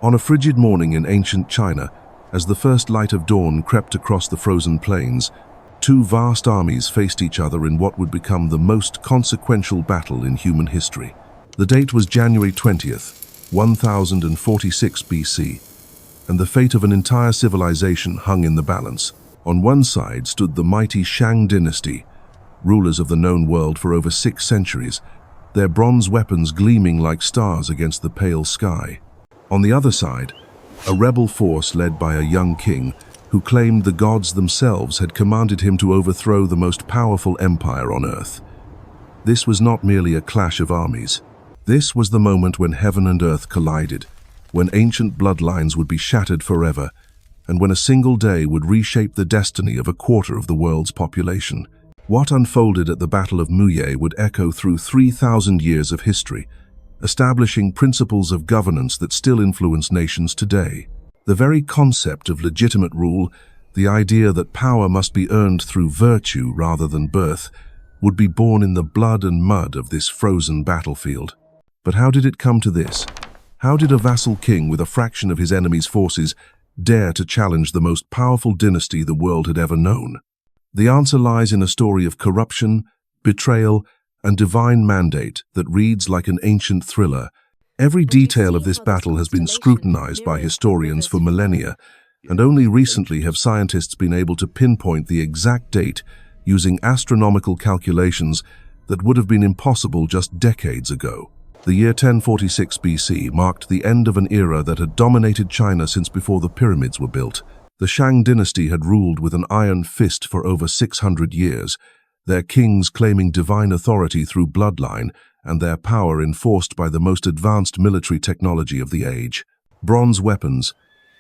On a frigid morning in ancient China, as the first light of dawn crept across the frozen plains, two vast armies faced each other in what would become the most consequential battle in human history. The date was January 20th, 1046 BC, and the fate of an entire civilization hung in the balance. On one side stood the mighty Shang Dynasty, rulers of the known world for over 6 centuries, their bronze weapons gleaming like stars against the pale sky. On the other side, a rebel force led by a young king who claimed the gods themselves had commanded him to overthrow the most powerful empire on earth. This was not merely a clash of armies. This was the moment when heaven and earth collided, when ancient bloodlines would be shattered forever, and when a single day would reshape the destiny of a quarter of the world's population. What unfolded at the Battle of Muye would echo through 3,000 years of history, establishing principles of governance that still influence nations today. The very concept of legitimate rule, the idea that power must be earned through virtue rather than birth, would be born in the blood and mud of this frozen battlefield. But how did it come to this? How did a vassal king with a fraction of his enemy's forces dare to challenge the most powerful dynasty the world had ever known? The answer lies in a story of corruption, betrayal, and divine mandate that reads like an ancient thriller. Every detail of this battle has been scrutinized by historians for millennia, and only recently have scientists been able to pinpoint the exact date using astronomical calculations that would have been impossible just decades ago. The year 1046 BC marked the end of an era that had dominated China since before the pyramids were built. The Shang Dynasty had ruled with an iron fist for over 600 years, their kings claiming divine authority through bloodline and their power enforced by the most advanced military technology of the age. Bronze weapons,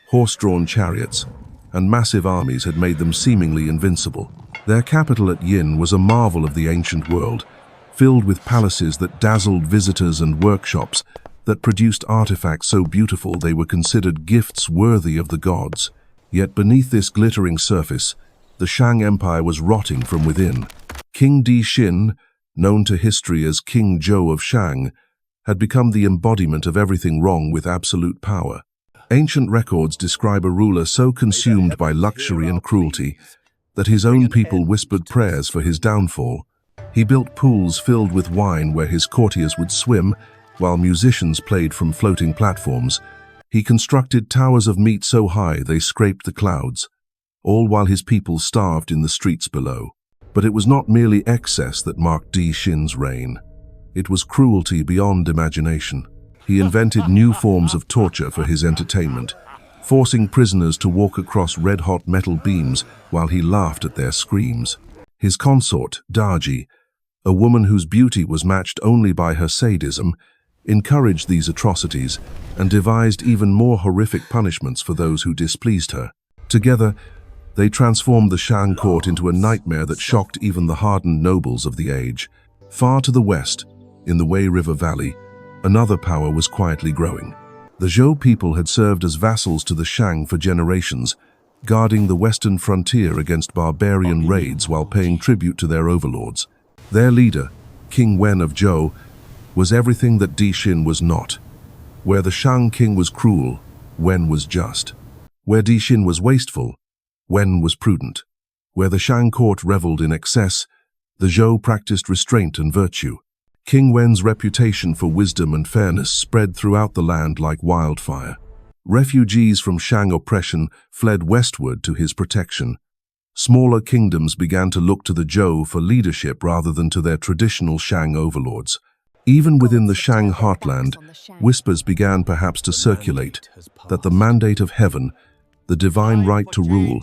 horse-drawn chariots, and massive armies had made them seemingly invincible. Their capital at Yin was a marvel of the ancient world, filled with palaces that dazzled visitors and workshops that produced artifacts so beautiful they were considered gifts worthy of the gods. Yet beneath this glittering surface, the Shang Empire was rotting from within. King Di Xin, known to history as King Zhou of Shang, had become the embodiment of everything wrong with absolute power. Ancient records describe a ruler so consumed by luxury and cruelty that his own people whispered prayers for his downfall. He built pools filled with wine where his courtiers would swim, while musicians played from floating platforms. He constructed towers of meat so high they scraped the clouds, all while his people starved in the streets below. But it was not merely excess that marked Di Xin's reign. It was cruelty beyond imagination. He invented new forms of torture for his entertainment, forcing prisoners to walk across red-hot metal beams while he laughed at their screams. His consort, Daji, a woman whose beauty was matched only by her sadism, encouraged these atrocities and devised even more horrific punishments for those who displeased her. Together, they transformed the Shang court into a nightmare that shocked even the hardened nobles of the age. Far to the west, in the Wei River Valley, another power was quietly growing. The Zhou people had served as vassals to the Shang for generations, guarding the western frontier against barbarian raids while paying tribute to their overlords. Their leader, King Wen of Zhou, was everything that Di Xin was not. Where the Shang king was cruel, Wen was just. Where Di Xin was wasteful, Wen was prudent. Where the Shang court reveled in excess, the Zhou practiced restraint and virtue. King Wen's reputation for wisdom and fairness spread throughout the land like wildfire. Refugees from Shang oppression fled westward to his protection. Smaller kingdoms began to look to the Zhou for leadership rather than to their traditional Shang overlords. Even within the Shang heartland, whispers began perhaps to circulate that the mandate of heaven, the divine right to rule,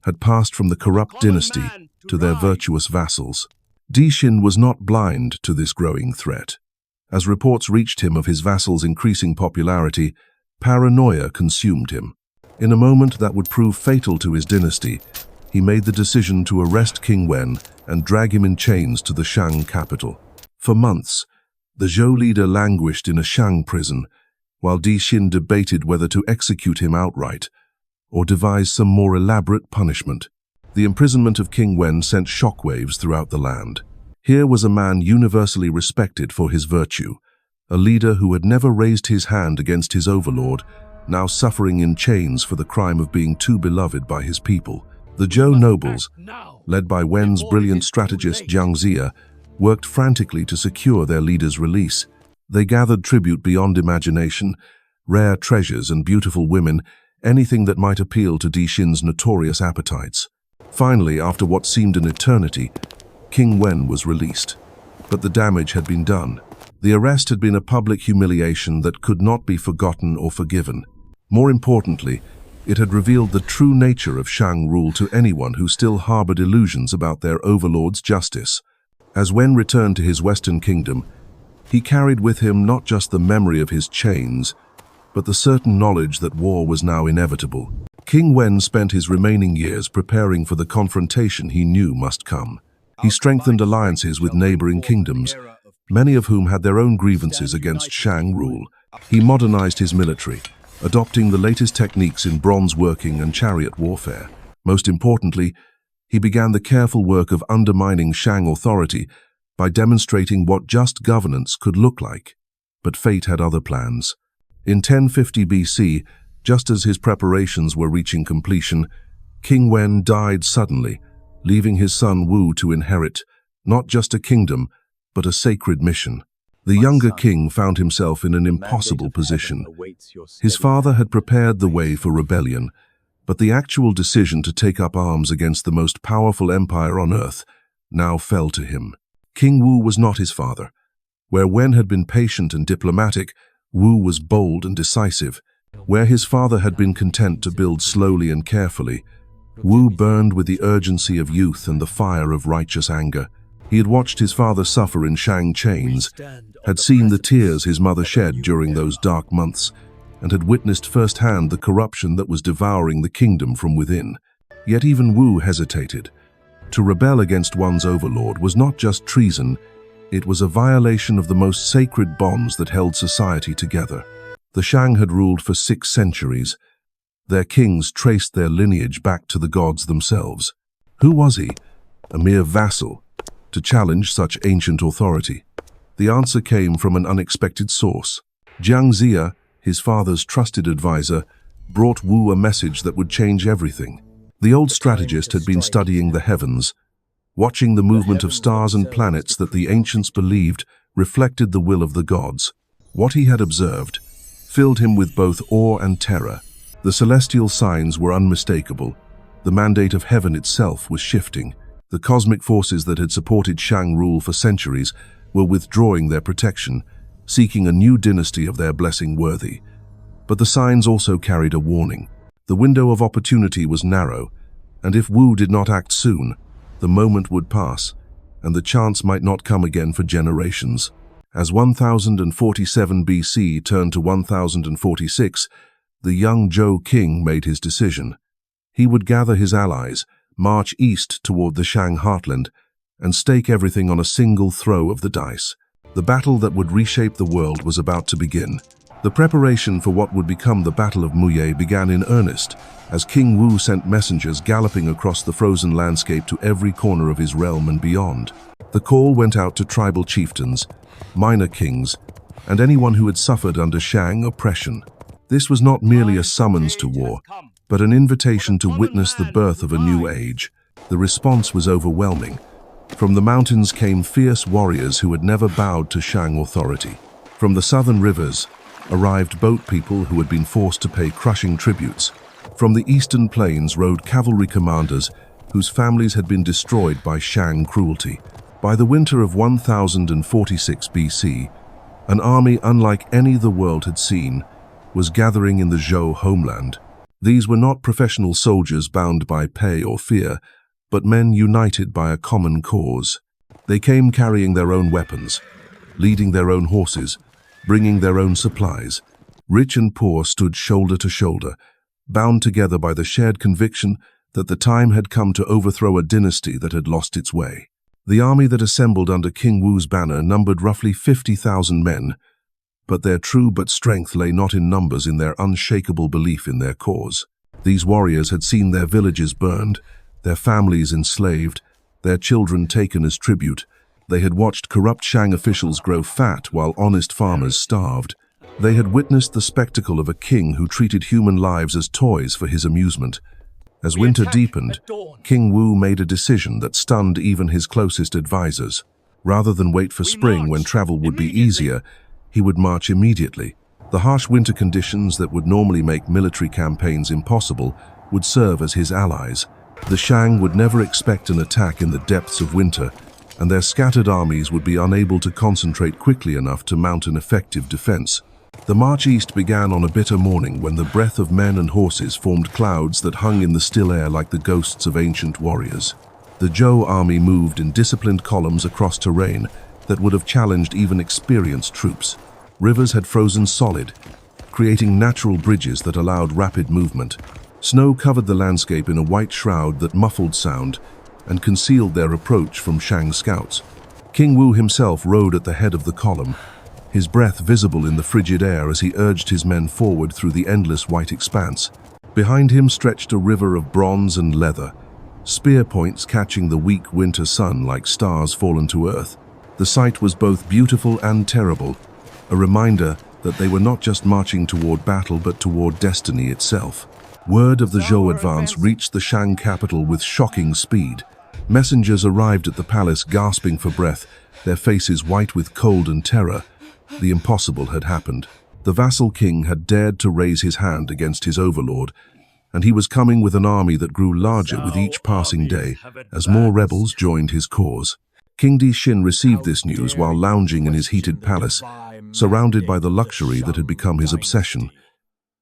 had passed from the corrupt dynasty to their virtuous vassals. Di Xin was not blind to this growing threat. As reports reached him of his vassals' increasing popularity, paranoia consumed him. In a moment that would prove fatal to his dynasty, he made the decision to arrest King Wen and drag him in chains to the Shang capital. For months, the Zhou leader languished in a Shang prison, while Di Xin debated whether to execute him outright or devise some more elaborate punishment. The imprisonment of King Wen sent shockwaves throughout the land. Here was a man universally respected for his virtue, a leader who had never raised his hand against his overlord, now suffering in chains for the crime of being too beloved by his people. The Zhou nobles, led by Wen's brilliant strategist Jiang Ziya, worked frantically to secure their leader's release. They gathered tribute beyond imagination, rare treasures and beautiful women, anything that might appeal to Di Xin's notorious appetites. Finally, after what seemed an eternity, King Wen was released. But the damage had been done. The arrest had been a public humiliation that could not be forgotten or forgiven. More importantly, it had revealed the true nature of Shang rule to anyone who still harbored illusions about their overlord's justice. As Wen returned to his Western kingdom, he carried with him not just the memory of his chains, but the certain knowledge that war was now inevitable. King Wen spent his remaining years preparing for the confrontation he knew must come. He strengthened alliances with neighboring kingdoms, many of whom had their own grievances against Shang rule. He modernized his military, adopting the latest techniques in bronze working and chariot warfare. Most importantly, he began the careful work of undermining Shang authority by demonstrating what just governance could look like. But fate had other plans. In 1050 BC, just as his preparations were reaching completion, King Wen died suddenly, leaving his son Wu to inherit not just a kingdom, but a sacred mission. The younger king found himself in an impossible position. His father had prepared the way for rebellion, but the actual decision to take up arms against the most powerful empire on earth now fell to him. King Wu was not his father. Where Wen had been patient and diplomatic, Wu was bold and decisive. Where his father had been content to build slowly and carefully, Wu burned with the urgency of youth and the fire of righteous anger. He had watched his father suffer in Shang chains, had seen the tears his mother shed during those dark months, and had witnessed firsthand the corruption that was devouring the kingdom from within. Yet even Wu hesitated. To rebel against one's overlord was not just treason, it was a violation of the most sacred bonds that held society together. The Shang had ruled for 6 centuries. Their kings traced their lineage back to the gods themselves. Who was he? A mere vassal, to challenge such ancient authority? The answer came from an unexpected source. Jiang Ziya, his father's trusted advisor, brought Wu a message that would change everything. The old strategist had been studying the heavens, watching the movement of stars and planets that the ancients believed reflected the will of the gods. What he had observed filled him with both awe and terror. The celestial signs were unmistakable. The mandate of heaven itself was shifting. The cosmic forces that had supported Shang rule for centuries were withdrawing their protection, seeking a new dynasty of their blessing worthy. But the signs also carried a warning. The window of opportunity was narrow, and if Wu did not act soon, the moment would pass, and the chance might not come again for generations. As 1047 BC turned to 1046, the young Zhou king made his decision. He would gather his allies, march east toward the Shang heartland, and stake everything on a single throw of the dice. The battle that would reshape the world was about to begin. The preparation for what would become the Battle of Muye began in earnest, as King Wu sent messengers galloping across the frozen landscape to every corner of his realm and beyond. The call went out to tribal chieftains, minor kings, and anyone who had suffered under Shang oppression. This was not merely a summons to war, but an invitation to witness the birth of a new age. The response was overwhelming. From the mountains came fierce warriors who had never bowed to Shang authority. From the southern rivers arrived boat people who had been forced to pay crushing tributes. From the eastern plains rode cavalry commanders whose families had been destroyed by Shang cruelty. By the winter of 1046 BC, an army unlike any the world had seen was gathering in the Zhou homeland. These were not professional soldiers bound by pay or fear, but men united by a common cause. They came carrying their own weapons, leading their own horses, bringing their own supplies. Rich and poor stood shoulder to shoulder, bound together by the shared conviction that the time had come to overthrow a dynasty that had lost its way. The army that assembled under King Wu's banner numbered roughly 50,000 men, but their true strength lay not in numbers, in their unshakable belief in their cause. These warriors had seen their villages burned, their families enslaved, their children taken as tribute. They had watched corrupt Shang officials grow fat while honest farmers starved. They had witnessed the spectacle of a king who treated human lives as toys for his amusement. As winter deepened, King Wu made a decision that stunned even his closest advisors. Rather than wait for spring when travel would be easier, he would march immediately. The harsh winter conditions that would normally make military campaigns impossible would serve as his allies. The Shang would never expect an attack in the depths of winter, and their scattered armies would be unable to concentrate quickly enough to mount an effective defense. The march east began on a bitter morning when the breath of men and horses formed clouds that hung in the still air like the ghosts of ancient warriors. The Zhou army moved in disciplined columns across terrain that would have challenged even experienced troops. Rivers had frozen solid, creating natural bridges that allowed rapid movement. Snow covered the landscape in a white shroud that muffled sound and concealed their approach from Shang scouts. King Wu himself rode at the head of the column, his breath visible in the frigid air as he urged his men forward through the endless white expanse. Behind him stretched a river of bronze and leather, spear points catching the weak winter sun like stars fallen to earth. The sight was both beautiful and terrible, a reminder that they were not just marching toward battle but toward destiny itself. Word of the Zhou advance reached the Shang capital with shocking speed. Messengers arrived at the palace gasping for breath, their faces white with cold and terror. The impossible had happened. The vassal king had dared to raise his hand against his overlord, and he was coming with an army that grew larger with each passing day as more rebels joined his cause. King Di Xin received this news while lounging in his heated palace, surrounded by the luxury that had become his obsession.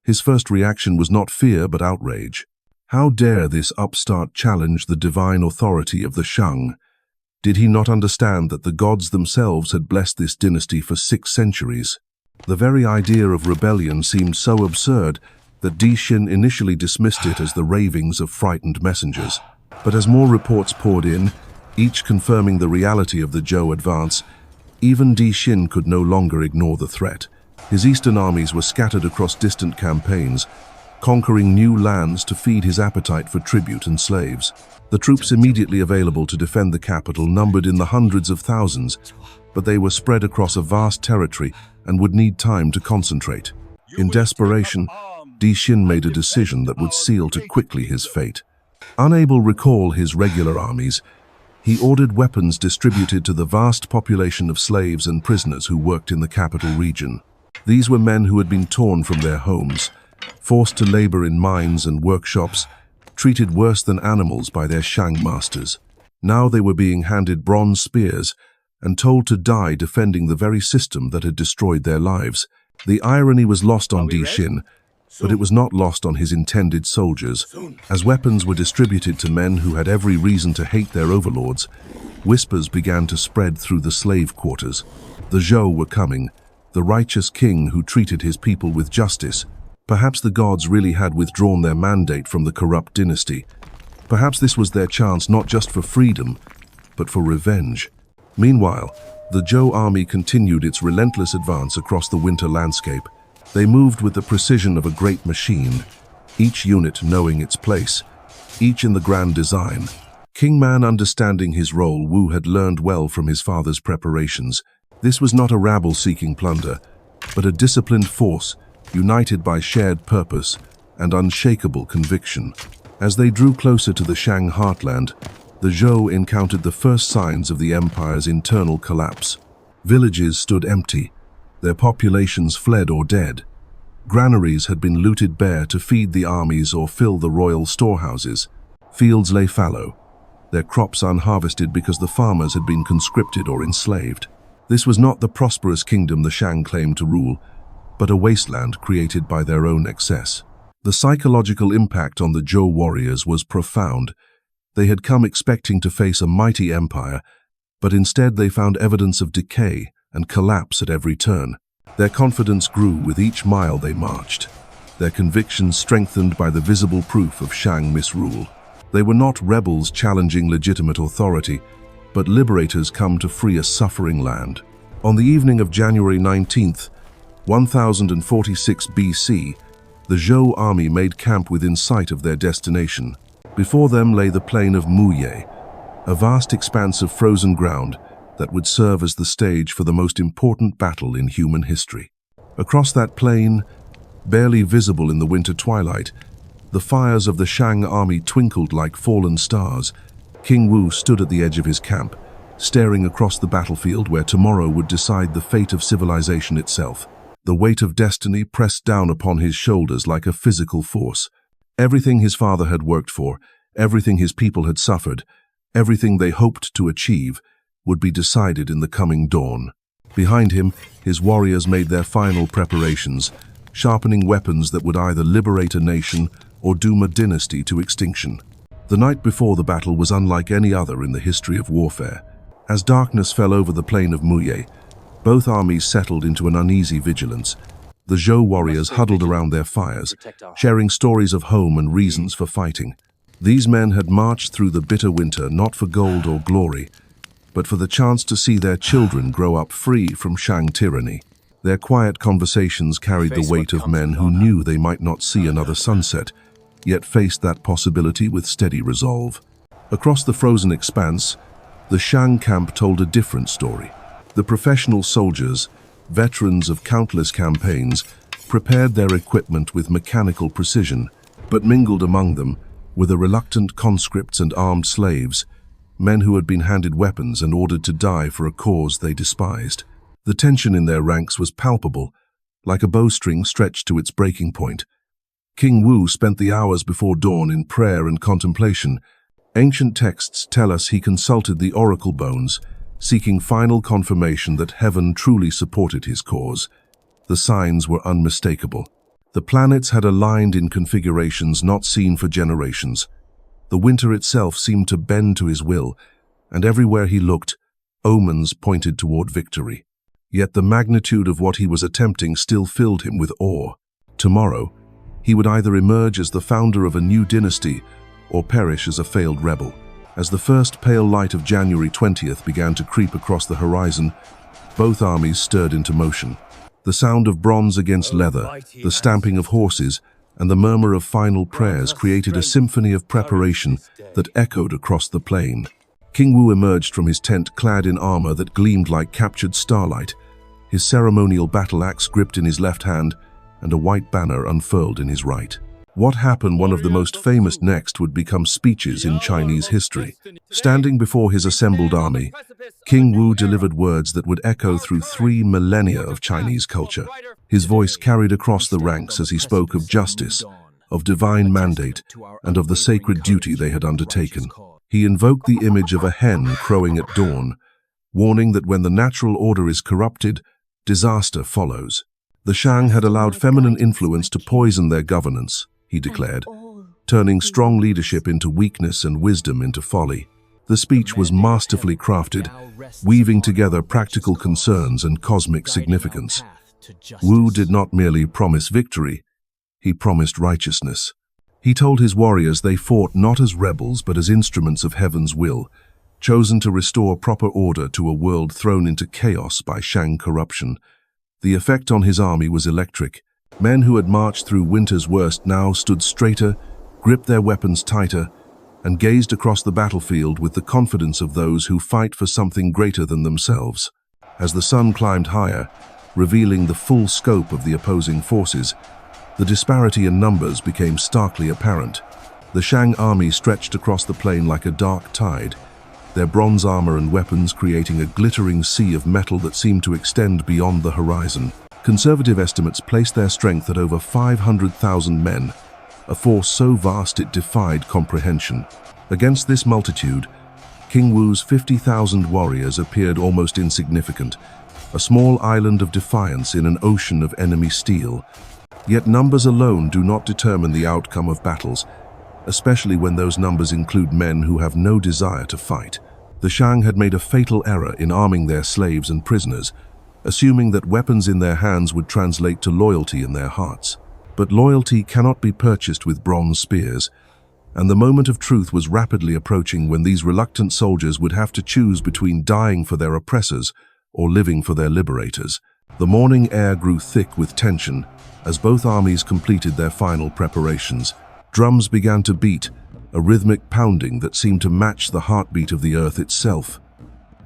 His first reaction was not fear but outrage. How dare this upstart challenge the divine authority of the Shang? Did he not understand that the gods themselves had blessed this dynasty for 6 centuries? The very idea of rebellion seemed so absurd that Di Xin initially dismissed it as the ravings of frightened messengers. But as more reports poured in, each confirming the reality of the Zhou advance, even Di Xin could no longer ignore the threat. His eastern armies were scattered across distant campaigns, conquering new lands to feed his appetite for tribute and slaves. The troops immediately available to defend the capital numbered in the hundreds of thousands, but they were spread across a vast territory and would need time to concentrate. In desperation, Di Xin made a decision that would seal too quickly his fate. Unable to recall his regular armies, he ordered weapons distributed to the vast population of slaves and prisoners who worked in the capital region. These were men who had been torn from their homes, forced to labor in mines and workshops, treated worse than animals by their Shang masters. Now they were being handed bronze spears and told to die defending the very system that had destroyed their lives. The irony was lost on Di Xin, but it was not lost on his intended soldiers. As weapons were distributed to men who had every reason to hate their overlords, whispers began to spread through the slave quarters. The Zhou were coming, the righteous king who treated his people with justice. Perhaps the gods really had withdrawn their mandate from the corrupt dynasty. Perhaps this was their chance not just for freedom, but for revenge. Meanwhile, the Zhou army continued its relentless advance across the winter landscape. They moved with the precision of a great machine, each unit knowing its place, each in the grand design. King Man understanding his role, Wu had learned well from his father's preparations. This was not a rabble seeking plunder, but a disciplined force, united by shared purpose and unshakable conviction. As they drew closer to the Shang heartland, the Zhou encountered the first signs of the empire's internal collapse. Villages stood empty, their populations fled or dead. Granaries had been looted bare to feed the armies or fill the royal storehouses. Fields lay fallow, their crops unharvested because the farmers had been conscripted or enslaved. This was not the prosperous kingdom the Shang claimed to rule, but a wasteland created by their own excess. The psychological impact on the Zhou warriors was profound. They had come expecting to face a mighty empire, but instead they found evidence of decay and collapse at every turn. Their confidence grew with each mile they marched, their convictions strengthened by the visible proof of Shang misrule. They were not rebels challenging legitimate authority, but liberators come to free a suffering land. On the evening of January 19th, 1046 BC, the Zhou army made camp within sight of their destination. Before them lay the plain of Muye, a vast expanse of frozen ground that would serve as the stage for the most important battle in human history. Across that plain, barely visible in the winter twilight, the fires of the Shang army twinkled like fallen stars. King Wu stood at the edge of his camp, staring across the battlefield where tomorrow would decide the fate of civilization itself. The weight of destiny pressed down upon his shoulders like a physical force. Everything his father had worked for, everything his people had suffered, everything they hoped to achieve, would be decided in the coming dawn. Behind him, his warriors made their final preparations, sharpening weapons that would either liberate a nation or doom a dynasty to extinction. The night before the battle was unlike any other in the history of warfare. As darkness fell over the plain of Muye, both armies settled into an uneasy vigilance. The Zhou warriors huddled around their fires, sharing stories of home and reasons for fighting. These men had marched through the bitter winter not for gold or glory, but for the chance to see their children grow up free from Shang tyranny. Their quiet conversations carried the weight of men who knew they might not see another sunset, yet faced that possibility with steady resolve. Across the frozen expanse, the Shang camp told a different story. The professional soldiers, veterans of countless campaigns, prepared their equipment with mechanical precision, but mingled among them were the reluctant conscripts and armed slaves, men who had been handed weapons and ordered to die for a cause they despised. The tension in their ranks was palpable, like a bowstring stretched to its breaking point. King Wu spent the hours before dawn in prayer and contemplation. Ancient texts tell us he consulted the oracle bones, seeking final confirmation that heaven truly supported his cause. The signs were unmistakable. The planets had aligned in configurations not seen for generations. The winter itself seemed to bend to his will, and everywhere he looked, omens pointed toward victory. Yet the magnitude of what he was attempting still filled him with awe. Tomorrow, he would either emerge as the founder of a new dynasty or perish as a failed rebel. As the first pale light of January 20th began to creep across the horizon, both armies stirred into motion. The sound of bronze against leather, the stamping of horses, and the murmur of final prayers created a symphony of preparation that echoed across the plain. King Wu emerged from his tent clad in armor that gleamed like captured starlight, his ceremonial battle axe gripped in his left hand and a white banner unfurled in his right. What happened one of the most famous next would become speeches in Chinese history. Standing before his assembled army, King Wu delivered words that would echo through 3 millennia of Chinese culture. His voice carried across the ranks as he spoke of justice, of divine mandate, and of the sacred duty they had undertaken. He invoked the image of a hen crowing at dawn, warning that when the natural order is corrupted, disaster follows. The Shang had allowed feminine influence to poison their governance, he declared, turning strong leadership into weakness and wisdom into folly. The speech was masterfully crafted, weaving together practical concerns and cosmic significance. Wu did not merely promise victory, he promised righteousness. He told his warriors they fought not as rebels but as instruments of heaven's will, chosen to restore proper order to a world thrown into chaos by Shang corruption. The effect on his army was electric. Men who had marched through winter's worst now stood straighter, gripped their weapons tighter, and gazed across the battlefield with the confidence of those who fight for something greater than themselves. As the sun climbed higher, revealing the full scope of the opposing forces, the disparity in numbers became starkly apparent. The Shang army stretched across the plain like a dark tide, their bronze armor and weapons creating a glittering sea of metal that seemed to extend beyond the horizon. Conservative estimates placed their strength at over 500,000 men, a force so vast it defied comprehension. Against this multitude, King Wu's 50,000 warriors appeared almost insignificant, a small island of defiance in an ocean of enemy steel. Yet numbers alone do not determine the outcome of battles, especially when those numbers include men who have no desire to fight. The Shang had made a fatal error in arming their slaves and prisoners, assuming that weapons in their hands would translate to loyalty in their hearts. But loyalty cannot be purchased with bronze spears, and the moment of truth was rapidly approaching when these reluctant soldiers would have to choose between dying for their oppressors or living for their liberators. The morning air grew thick with tension as both armies completed their final preparations. Drums began to beat, a rhythmic pounding that seemed to match the heartbeat of the earth itself.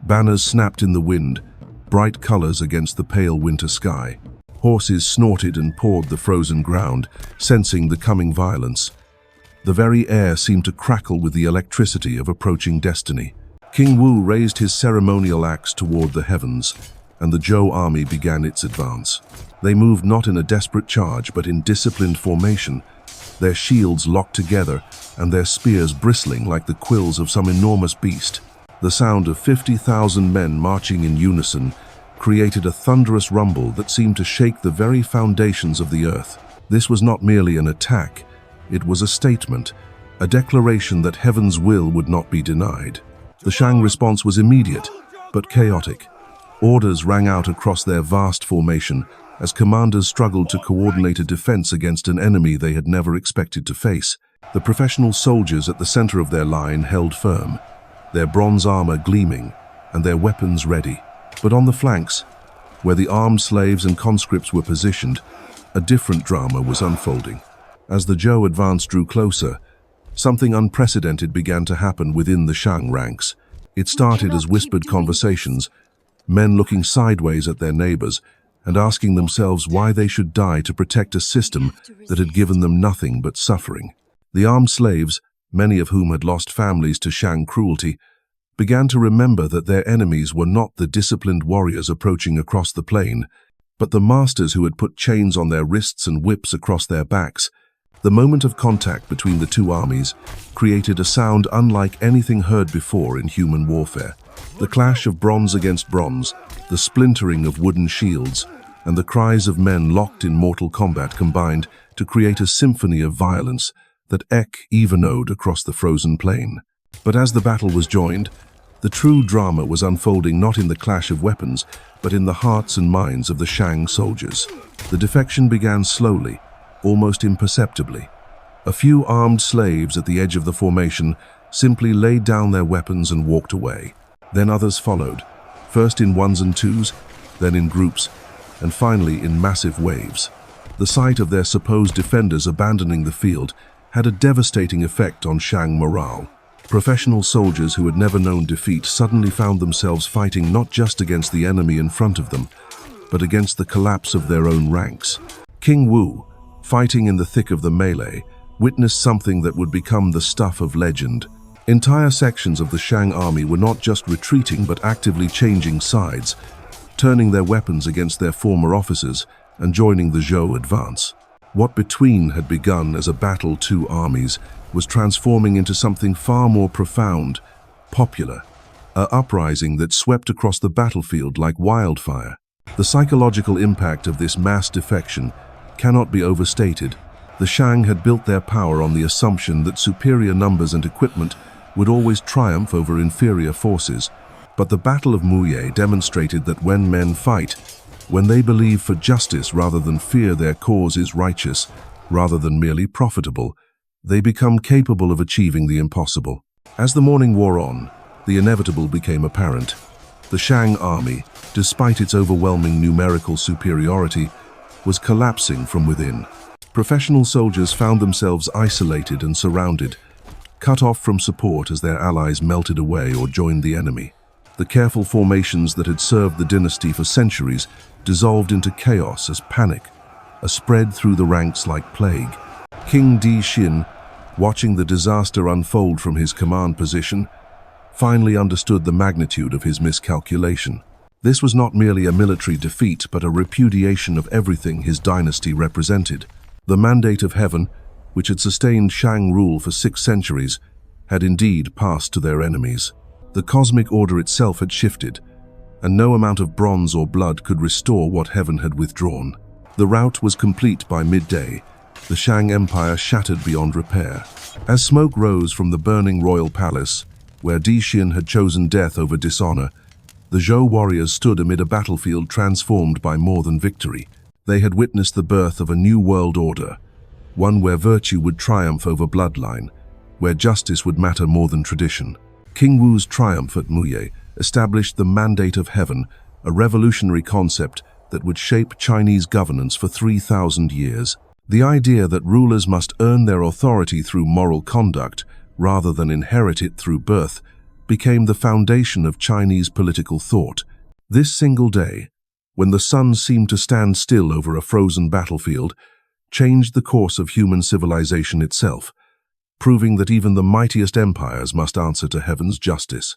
Banners snapped in the wind, bright colors against the pale winter sky. Horses snorted and pawed the frozen ground, sensing the coming violence. The very air seemed to crackle with the electricity of approaching destiny. King Wu raised his ceremonial axe toward the heavens, and the Zhou army began its advance. They moved not in a desperate charge, but in disciplined formation, their shields locked together and their spears bristling like the quills of some enormous beast. The sound of 50,000 men marching in unison created a thunderous rumble that seemed to shake the very foundations of the earth. This was not merely an attack, it was a statement, a declaration that heaven's will would not be denied. The Shang response was immediate, but chaotic. Orders rang out across their vast formation as commanders struggled to coordinate a defense against an enemy they had never expected to face. The professional soldiers at the center of their line held firm, their bronze armor gleaming and their weapons ready. But on the flanks, where the armed slaves and conscripts were positioned, a different drama was unfolding. As the Zhou advance drew closer, something unprecedented began to happen within the Shang ranks. It started as whispered conversations, men looking sideways at their neighbors and asking themselves why they should die to protect a system that had given them nothing but suffering. The armed slaves, many of whom had lost families to Shang cruelty, began to remember that their enemies were not the disciplined warriors approaching across the plain, but the masters who had put chains on their wrists and whips across their backs. The moment of contact between the two armies created a sound unlike anything heard before in human warfare. The clash of bronze against bronze, the splintering of wooden shields, and the cries of men locked in mortal combat combined to create a symphony of violence that echoed across the frozen plain. But as the battle was joined, the true drama was unfolding not in the clash of weapons, but in the hearts and minds of the Shang soldiers. The defection began slowly, almost imperceptibly. A few armed slaves at the edge of the formation simply laid down their weapons and walked away. Then others followed, first in ones and twos, then in groups, and finally in massive waves. The sight of their supposed defenders abandoning the field had a devastating effect on Shang morale. Professional soldiers who had never known defeat suddenly found themselves fighting not just against the enemy in front of them, but against the collapse of their own ranks. King Wu, fighting in the thick of the melee, witnessed something that would become the stuff of legend. Entire sections of the Shang army were not just retreating but actively changing sides, turning their weapons against their former officers and joining the Zhou advance. What between had begun as a battle two armies was transforming into something far more profound, popular, an uprising that swept across the battlefield like wildfire. The psychological impact of this mass defection cannot be overstated. The Shang had built their power on the assumption that superior numbers and equipment would always triumph over inferior forces, but the Battle of Muye demonstrated that when men fight, when they believe for justice rather than fear their cause is righteous, rather than merely profitable, they become capable of achieving the impossible. As the morning wore on, the inevitable became apparent. The Shang army, despite its overwhelming numerical superiority, was collapsing from within. Professional soldiers found themselves isolated and surrounded, cut off from support as their allies melted away or joined the enemy. The careful formations that had served the dynasty for centuries dissolved into chaos as panic spread through the ranks like plague. King Di Xin, watching the disaster unfold from his command position, finally understood the magnitude of his miscalculation. This was not merely a military defeat, but a repudiation of everything his dynasty represented. The mandate of heaven, which had sustained Shang rule for 6 centuries, had indeed passed to their enemies. The cosmic order itself had shifted, and no amount of bronze or blood could restore what heaven had withdrawn. The rout was complete by midday, the Shang Empire shattered beyond repair. As smoke rose from the burning royal palace, where Di Xin had chosen death over dishonor, the Zhou warriors stood amid a battlefield transformed by more than victory. They had witnessed the birth of a new world order, one where virtue would triumph over bloodline, where justice would matter more than tradition. King Wu's triumph at Muye established the mandate of heaven, a revolutionary concept that would shape Chinese governance for 3,000 years. The idea that rulers must earn their authority through moral conduct rather than inherit it through birth became the foundation of Chinese political thought. This single day, when the sun seemed to stand still over a frozen battlefield, changed the course of human civilization itself, proving that even the mightiest empires must answer to heaven's justice.